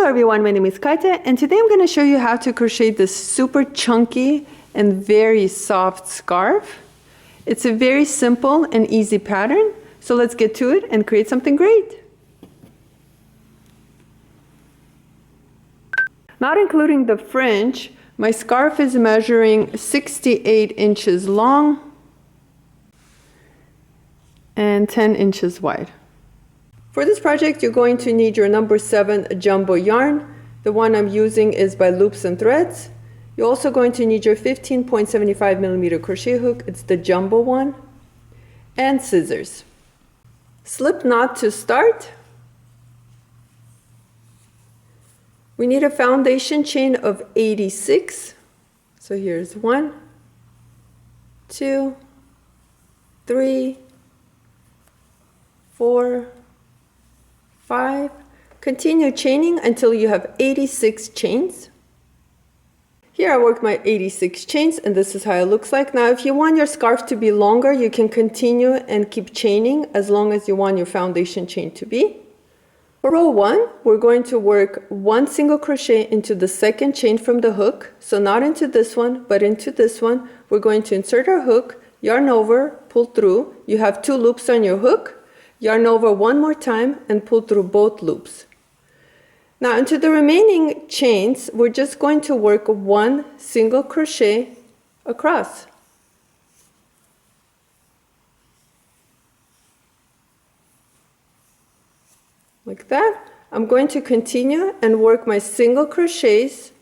Hello everyone, my name is Kaita, and today I'm going to show you how to crochet this super chunky and very soft scarf. It's a very simple and easy pattern, so let's get to it and create something great. Not including the fringe, my scarf is measuring 68 inches long and 10 inches wide. For this project, you're going to need your number 7 jumbo yarn. The one I'm using is by Loops and Threads. You're also going to need your 15.75 millimeter crochet hook. It's the jumbo one. And scissors. Slip knot to start. We need a foundation chain of 86. So here's 1, 2, 3, 4, 5. Continue chaining until you have 86 chains. Here I work my 86 chains, and this is how it looks like. Now if you want your scarf to be longer, you can continue and keep chaining as long as you want your foundation chain to be. For row 1, we're going to work 1 single crochet into the second chain from the hook. So not into this one, but into this one. We're going to insert our hook, yarn over, pull through. You have 2 loops on your hook. Yarn over one more time and pull through both loops. Now into the remaining chains, we're just going to work 1 single crochet across. Like that. I'm going to continue and work my single crochets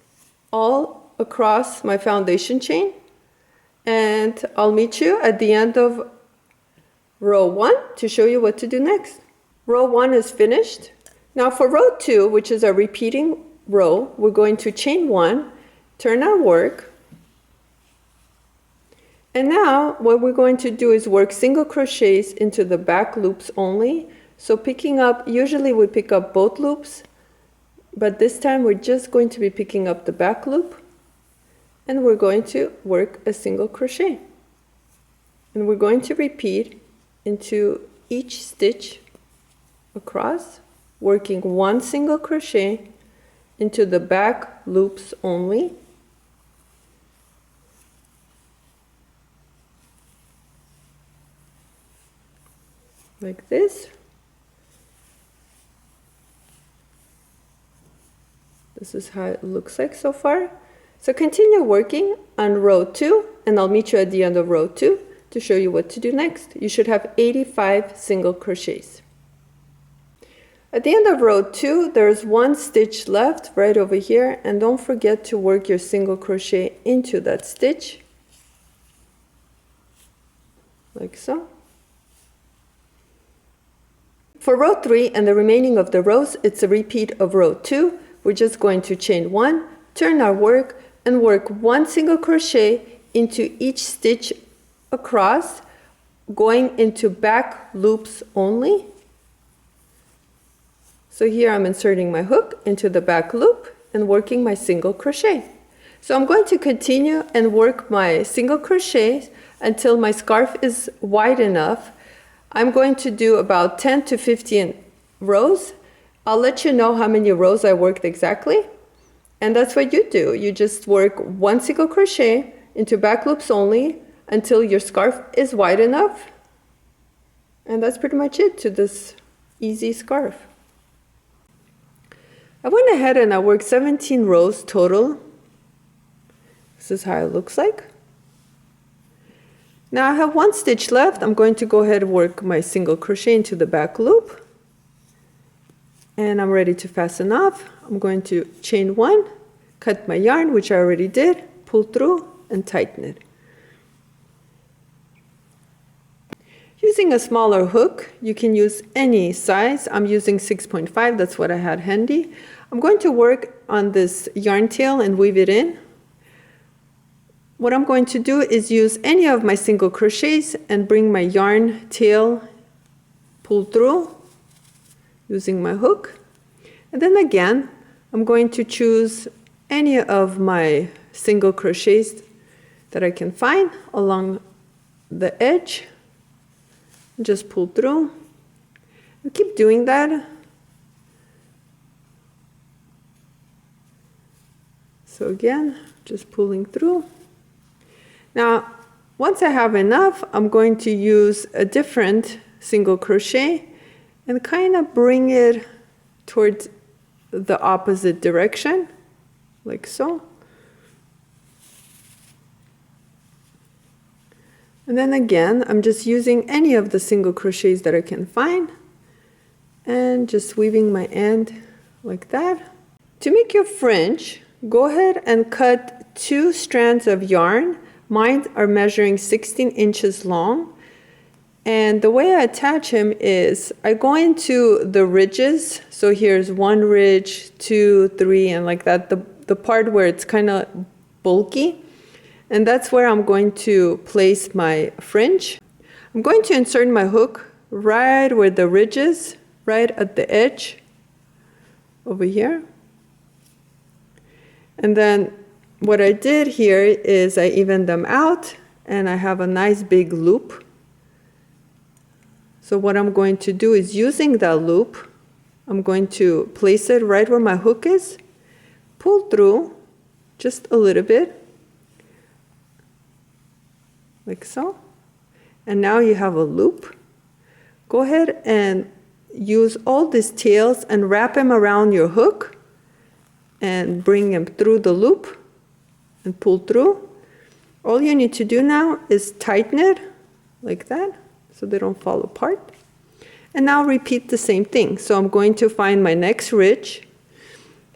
all across my foundation chain, and I'll meet you at the end of row 1 to show you what to do next. Row 1 is finished. Now for row 2, which is a repeating row, we're going to chain 1, turn our work, and now what we're going to do is work single crochets into the back loops only. So picking up, usually we pick up both loops, but this time we're just going to be picking up the back loop, and we're going to work a single crochet. And we're going to repeat into each stitch across, working 1 single crochet into the back loops only. Like this. This is how it looks like so far. So continue working on row 2, and I'll meet you at the end of row 2 to show you what to do next. You should have 85 single crochets. At the end of row 2, there's 1 stitch left right over here, and don't forget to work your single crochet into that stitch, like so. For row 3 and the remaining of the rows, it's a repeat of row 2. We're just going to chain 1, turn our work, and work 1 single crochet into each stitch across, going into back loops only. So here I'm inserting my hook into the back loop and working my single crochet. So I'm going to continue and work my single crochets until my scarf is wide enough. I'm going to do about 10 to 15 rows. I'll let you know how many rows I worked exactly. And that's what you do. You just work 1 single crochet into back loops only until your scarf is wide enough. And that's pretty much it to this easy scarf. I went ahead and I worked 17 rows total. This is how it looks like. Now I have 1 stitch left. I'm going to go ahead and work my single crochet into the back loop. And I'm ready to fasten off. I'm going to chain 1, cut my yarn, which I already did, pull through and tighten it. Using a smaller hook, you can use any size. I'm using 6.5, that's what I had handy. I'm going to work on this yarn tail and weave it in. What I'm going to do is use any of my single crochets and bring my yarn tail, pull through using my hook. And then again, I'm going to choose any of my single crochets that I can find along the edge. Just pull through. And keep doing that So again, just pulling through. Now, once I have enough, I'm going to use a different single crochet and kind of bring it towards the opposite direction, like so. And then again, I'm just using any of the single crochets that I can find and just weaving my end like that. To make your fringe, go ahead and cut 2 strands of yarn. Mine are measuring 16 inches long. And the way I attach him is I go into the ridges. So here's 1 ridge, 2, 3, and like that, the part where it's kind of bulky. And that's where I'm going to place my fringe. I'm going to insert my hook right where the ridge is, right at the edge over here. And then what I did here is I evened them out and I have a nice big loop. So what I'm going to do is, using that loop, I'm going to place it right where my hook is, pull through just a little bit, like so. And now you have a loop. Go ahead and use all these tails and wrap them around your hook and bring them through the loop and pull through. All you need to do now is tighten it like that so they don't fall apart. And now repeat the same thing. So I'm going to find my next ridge,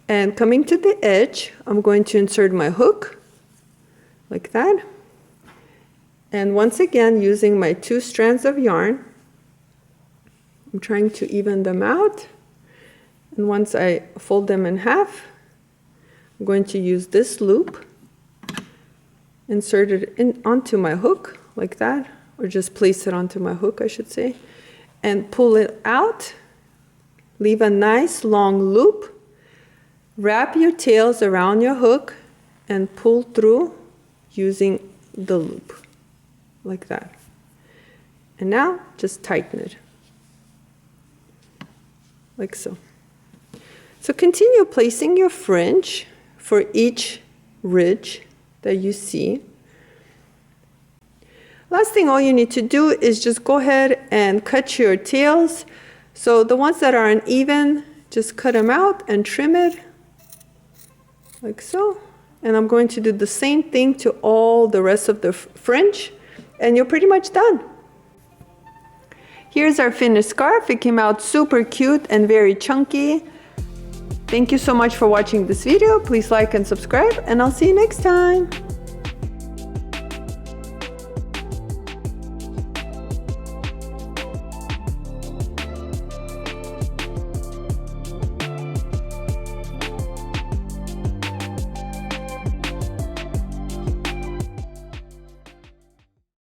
and coming to the edge, I'm going to insert my hook like that. And once again, using my 2 strands of yarn, I'm trying to even them out. And once I fold them in half, I'm going to use this loop, insert it onto my hook like that, or just place it onto my hook, I should say, and pull it out. Leave a nice long loop. Wrap your tails around your hook and pull through using the loop. Like that. And now just tighten it. Like so. So continue placing your fringe for each ridge that you see. Last thing, all you need to do is just go ahead and cut your tails. So the ones that are uneven, just cut them out and trim it. Like so. And I'm going to do the same thing to all the rest of the fringe. And you're pretty much done. Here's our finished scarf. It came out super cute and very chunky. Thank you so much for watching this video. Please like and subscribe, and I'll see you next time.